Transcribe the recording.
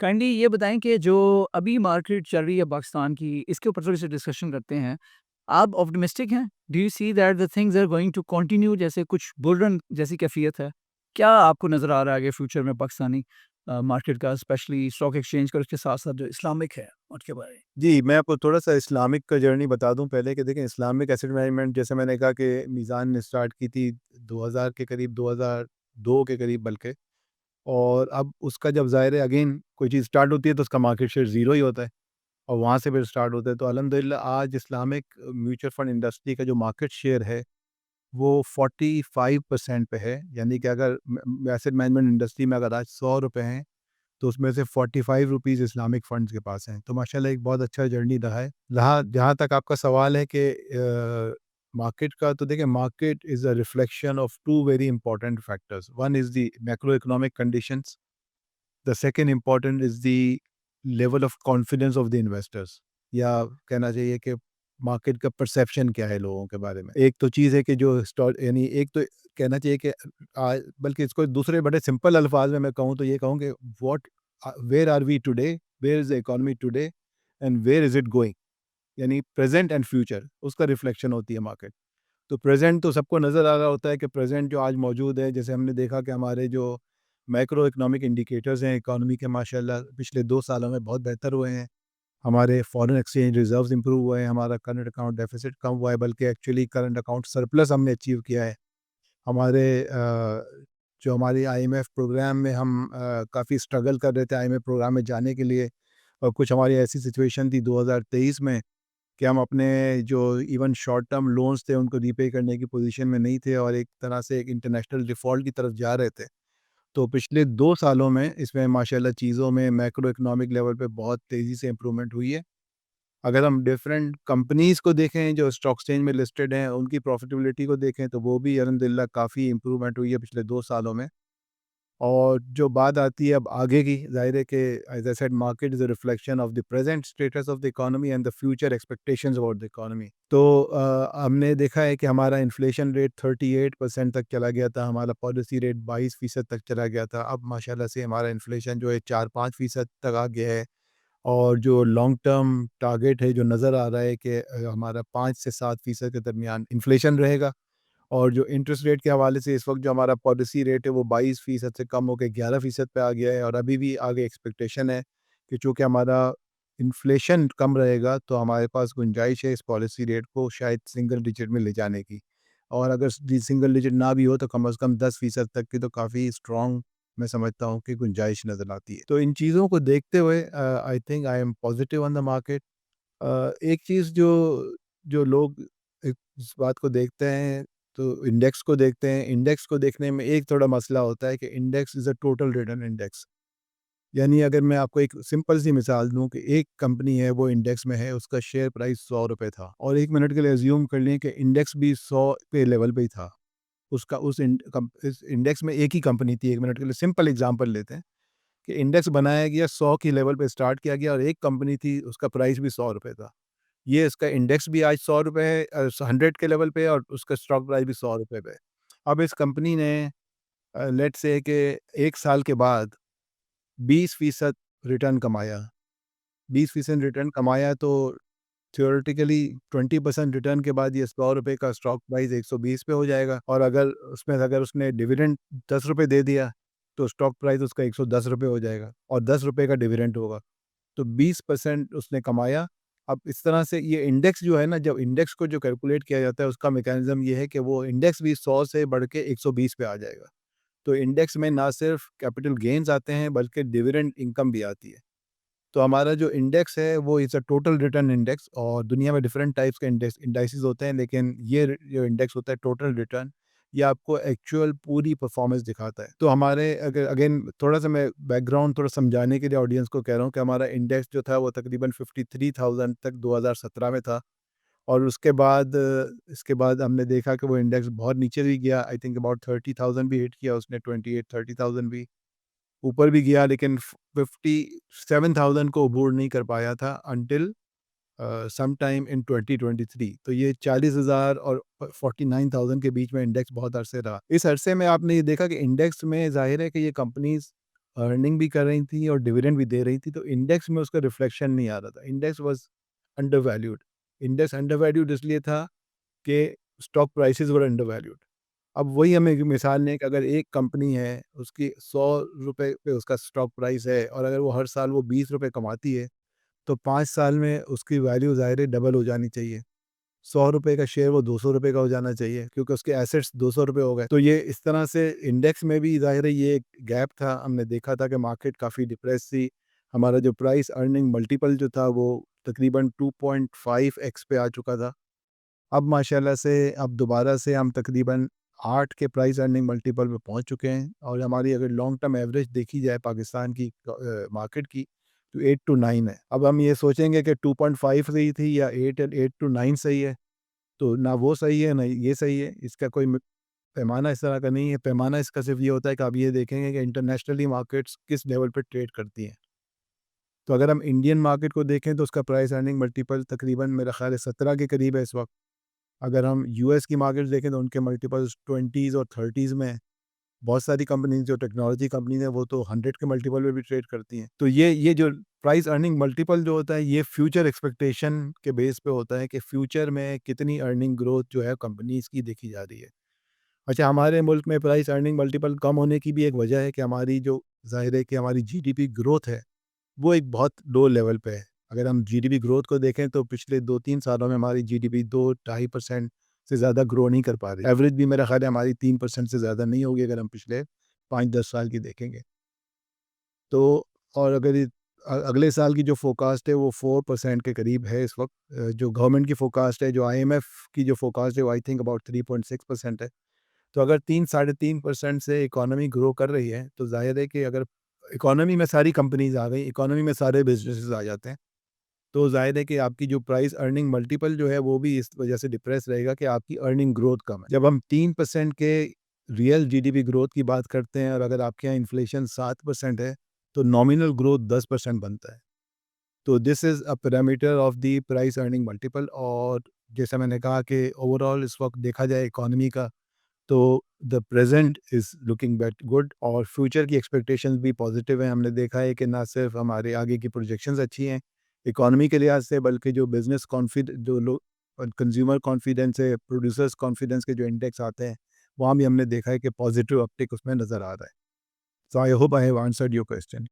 Kindly ये बताएँ कि जो अभी मार्केट चल रही है पाकिस्तान की, इसके ऊपर थोड़ी-सी डिस्कशन करते हैं। आप ऑप्टिमिस्टिक हैं? Do you see that the things are going to continue जैसे कुछ बुल रन जैसी कैफ़ियत है? क्या आपको नज़र आ रहा है आगे फ्यूचर में पाकिस्तानी मार्केट का स्पेशली स्टॉक एक्सचेंज का और उसके साथ-साथ जो इस्लामिक है, उसके बारे में? जी, मैं आपको थोड़ा-सा इस्लामिक का जर्नी बता दूँ पहले कि देखें इस्लामिक एसेट मैनेजमेंट जैसे मैंने कहा कि मीज़ान ने स्टार्ट की थी 2000 के करीब 2002 के करीब बल्कि और अब उसका जब ज़ाहिर है अगेन कोई चीज़ स्टार्ट होती है तो उसका मार्केट शेयर ज़ीरो ही होता है और वहाँ से फिर स्टार्ट होता है। तो अल्हम्दुलिल्लाह आज इस्लामिक म्यूचुअल फंड इंडस्ट्री का जो मार्केट शेयर है वो 45% पे है। यानी कि अगर एसेट मैनेजमेंट इंडस्ट्री में अगर आज ₹100 हैं तो उसमें से 45 रुपीज़ इस्लामिक फंड्स के पास हैं। तो माशाल्लाह एक बहुत अच्छा जर्नी रहा है। रहा जहाँ तक आपका सवाल है कि मार्केट का तो देखिए market is a reflection of 2 very important factors. One is the macro economic conditions, the second important is the level of confidence of the investors या कहना चाहिए कि मार्केट का परसेप्शन क्या है लोगों के बारे में। एक तो चीज़ है कि जो स्टॉक यानी एक तो कहना चाहिए कि बल्कि इसको दूसरे बड़े सिंपल अल्फाज में मैं कहूँ तो ये कहूँ कि what where are we today, where is the economy today and where is it going, यानी प्रेज़ेंट एंड फ्यूचर उसका रिफ्लेक्शन होती है मार्केट। तो प्रेज़ेंट तो सबको नज़र आ रहा होता है कि प्रेज़ेंट जो आज मौजूद है, जैसे हमने देखा कि हमारे जो मैक्रो इकोनॉमिक इंडिकेटर्स हैं इकोनॉमी के माशाल्लाह पिछले 2 सालों में बहुत बेहतर हुए हैं। हमारे फॉरेन एक्सचेंज रिज़र्व्स इंप्रूव हुए हैं, हमारा करंट अकाउंट डेफ़िसिट कम हुआ है, बल्कि एक्चुअली करंट अकाउंट सरप्लस हमने अचीव किया है। हमारे जो हमारी आईएमएफ प्रोग्राम में हम काफ़ी स्ट्रगल कर रहे थे आईएमएफ प्रोग्राम में जाने के लिए और कुछ हमारी ऐसी सिचुएशन थी 2023 में कि हम अपने जो इवन शॉर्ट टर्म लोन्स थे उनको रीपे करने की पोजीशन में नहीं थे और एक तरह से एक इंटरनेशनल डिफ़ॉल्ट की तरफ जा रहे थे। तो पिछले 2 सालों में इसमें माशाल्लाह चीज़ों में मैक्रो इकोनॉमिक लेवल पे बहुत तेज़ी से इम्प्रूवमेंट हुई है। अगर हम डिफरेंट कंपनीज़ को देखें जो स्टॉक एक्सचेंज में लिस्टेड हैं, उनकी प्रॉफ़िटेबिलिटी को देखें तो वो भी अल्हम्दुलिल्लाह काफ़ी इम्प्रूवमेंट हुई है पिछले 2 सालों में। और जो बात आती है अब आगे की, ज़ाहिर है कि as I said market is a reflection of the present status of the economy and the future expectations about the economy. तो हमने देखा है कि हमारा इन्फ्लेशन रेट 38% तक चला गया था, हमारा पॉलिसी रेट 22% तक चला गया था। अब माशाल्लाह से हमारा इन्फ्लेशन जो है 4-5% तक आ गया है और जो लॉन्ग टर्म टारगेट है जो नज़र आ रहा है कि हमारा 5 से 7% के दरमियान इन्फ्लेशन रहेगा। और जो इंटरेस्ट रेट के हवाले से इस वक्त जो हमारा पॉलिसी रेट है वो 22% से कम होकर 11% पे आ गया है और अभी भी आगे एक्सपेक्टेशन है कि चूँकि हमारा इन्फ्लेशन कम रहेगा तो हमारे पास गुंजाइश है इस पॉलिसी रेट को शायद सिंगल डिजिट में ले जाने की। और अगर सिंगल डिजिट ना भी हो तो कम से कम 10% तक की तो काफ़ी स्ट्रॉन्ग मैं समझता हूँ कि गुंजाइश नज़र आती है। तो इन चीज़ों को देखते हुए I think I am positive on the market. एक चीज़ जो जो लोग इस बात को देखते हैं तो इंडेक्स को देखते हैं। इंडेक्स को देखने में एक थोड़ा मसला होता है कि index is a total return index. यानी अगर मैं आपको एक सिंपल सी मिसाल दूँ कि एक कंपनी है वो इंडेक्स में है, उसका शेयर प्राइस ₹100 था और 1 मिनट के लिए अज़्यूम कर लें कि इंडेक्स भी 100 पे लेवल पे ही था। उसका इस इंडेक्स में एक ही कंपनी थी, 1 मिनट के लिए सिंपल एग्ज़ाम्पल लेते हैं कि इंडेक्स बनाया गया 100 की लेवल पे स्टार्ट किया गया और एक कंपनी थी उसका प्राइस भी ₹100 था। ये इसका इंडेक्स भी आज ₹100 है 100 के लेवल पे है और उसका स्टॉक प्राइस भी ₹100 पे है। अब इस कंपनी ने लेट्स से कि 1 साल के बाद 20% रिटर्न कमाया। 20% रिटर्न कमाया तो थ्योरेटिकली 20% रिटर्न के बाद ये ₹100 का स्टॉक प्राइस 120 पे हो जाएगा और अगर उसने डिविडेंड ₹10 दे दिया, तो स्टॉक प्राइस उसका ₹110 हो जाएगा और ₹10 का डिविडेंड होगा। तो 20% उसने कमाया। अब इस तरह से ये इंडेक्स जो है ना, जब इंडेक्स को जो कैलकुलेट किया जाता है उसका मैकेनिज़्म ये है कि वो इंडेक्स भी 100 से बढ़ के 120 पे आ जाएगा। तो इंडेक्स में ना सिर्फ कैपिटल गेन्स आते हैं बल्कि डिविडेंड इनकम भी आती है। तो हमारा जो इंडेक्स है वो is a total return index और दुनिया में डिफरेंट टाइप्स के इंडाइसेस होते हैं लेकिन जो इंडेक्स होता है टोटल रिटर्न, ये आपको एक्चुअल पूरी परफॉर्मेंस दिखाता है। तो हमारे अगर अगेन थोड़ा-सा मैं बैकग्राउंड थोड़ा समझाने के लिए ऑडियंस को कह रहा हूँ कि हमारा इंडेक्स जो था वो तकरीबन 53,000 तक 2017 में था और इसके बाद हमने देखा कि वो इंडेक्स बहुत नीचे भी गया। आई थिंक अबाउट 30,000 भी हिट किया उसने, 28-30,000 भी ऊपर भी गया लेकिन 57,000 को अबोर्ड नहीं कर पाया था अंटिल सम टाइम इन 2023। तो ये 40,000 और 49,000 के बीच में इंडेक्स बहुत अरसे रहा। इस अरसे में आपने ये देखा कि इंडेक्स में ज़ाहिर है कि ये कंपनीज़ अर्निंग भी कर रही थी और डिविडेंड भी दे रही थी, तो इंडेक्स में उसका रिफ्लेक्शन नहीं आ रहा था। Index was undervalued. Index undervalued इसलिए था कि स्टॉक प्राइसेस वर अंडरवैल्यूड। अब वही हमें एक मिसाल लें कि अगर एक कंपनी है, उसकी ₹100 पे उसका स्टॉक प्राइस है और अगर वो हर साल वो ₹20 कमाती है, तो 5 साल में उसकी वैल्यू ज़ाहिर है डबल हो जानी चाहिए। ₹100 का शेयर वो ₹200 का हो जाना चाहिए क्योंकि उसके एसेट्स ₹200 हो गए। तो ये इस तरह से इंडेक्स में भी ज़ाहिर है ये एक गैप था। हमने देखा था कि मार्केट काफ़ी डिप्रेस थी। हमारा जो प्राइस अर्निंग मल्टीपल जो था वो तकरीबन 2.5x पे आ चुका था। अब माशाल्लाह से अब दोबारा से हम तकरीबन 8 के प्राइस अर्निंग मल्टीपल पे पहुंच चुके हैं और हमारी अगर लॉन्ग टर्म एवरेज देखी जाए पाकिस्तान की मार्केट की, तो 8 टू 9 है। अब हम ये सोचेंगे कि 2.5 सही थी या 8 टू 9 सही है, तो ना वो सही है ना ये सही है। इसका कोई पैमाना इस तरह का नहीं है। पैमाना इसका सिर्फ ये होता है कि आप ये देखेंगे कि इंटरनेशनली मार्केट्स किस लेवल पे ट्रेड करती हैं। तो अगर हम इंडियन मार्केट को देखें तो उसका प्राइस अर्निंग मल्टीपल तकरीबन मेरा ख्याल है 17 के करीब है इस वक्त। अगर हम यूएस की मार्केट देखें तो उनके मल्टीपल्स 20s और 30s में हैं। बहुत सारी कंपनीज जो टेक्नोलॉजी कंपनीज हैं वो तो 100 के मल्टीपल में भी ट्रेड करती हैं। तो ये जो प्राइस अर्निंग मल्टीपल जो होता है ये फ्यूचर एक्सपेक्टेशन के बेस पे होता है कि फ्यूचर में कितनी अर्निंग ग्रोथ जो है कंपनीज की देखी जा रही है। अच्छा, हमारे मुल्क में प्राइस अर्निंग मल्टीपल कम होने की भी एक वजह है कि हमारी जो ज़ाहिर है कि हमारी जीडीपी ग्रोथ है वो एक बहुत लो लेवल पे है। अगर हम जीडीपी ग्रोथ को देखें तो पिछले 2-3 सालों में हमारी जीडीपी 2-2.5% से ज़्यादा ग्रो नहीं कर पा रही। एवरेज भी मेरा ख़्याल है हमारी 3% से ज़्यादा नहीं होगी अगर हम पिछले 5-10 साल की देखेंगे। तो और अगर अगले साल की जो फ़ोरकास्ट है वो 4% के करीब है इस वक़्त। जो गवर्नमेंट की फ़ोरकास्ट है, जो आईएमएफ की जो फ़ोरकास्ट है वो आई थिंक अबाउट 3.6% है। तो अगर 3 साढ़े 3% से इकॉनमी ग्रो कर रही है, तो ज़ाहिर है कि अगर इकॉनमी में सारी कंपनीज़ आ गई, इकॉनमी में सारे बिज़नेसेस आ जाते हैं, तो ज़ाहिर है कि आपकी जो प्राइस अर्निंग मल्टीपल जो है, वो भी इस वजह से डिप्रेस रहेगा कि आपकी अर्निंग ग्रोथ कम है। जब हम 3% के रियल जीडीपी ग्रोथ की बात करते हैं और अगर आपके यहाँ इन्फ्लेशन 7% है, तो नॉमिनल ग्रोथ 10% बनता है। तो this is a parameter of the price earning multiple. और जैसा मैंने कहा कि ओवरऑल इस वक़्त देखा जाए इकॉनमी का, तो the present is looking bit good और फ्यूचर की एक्सपेक्टेशंस भी पॉजिटिव हैं। हमने देखा है कि ना सिर्फ हमारे आगे की प्रोजेक्शंस अच्छी हैं इकॉनमी के लिहाज से, बल्कि जो बिजनेस कॉन्फिड जो लोग कंज्यूमर कॉन्फिडेंस है, प्रोड्यूसर्स कॉन्फिडेंस के जो इंडेक्स आते हैं, वहाँ भी हमने देखा है कि पॉजिटिव अपटिक उसमें नज़र आ रहा है। So I hope I have answered your question.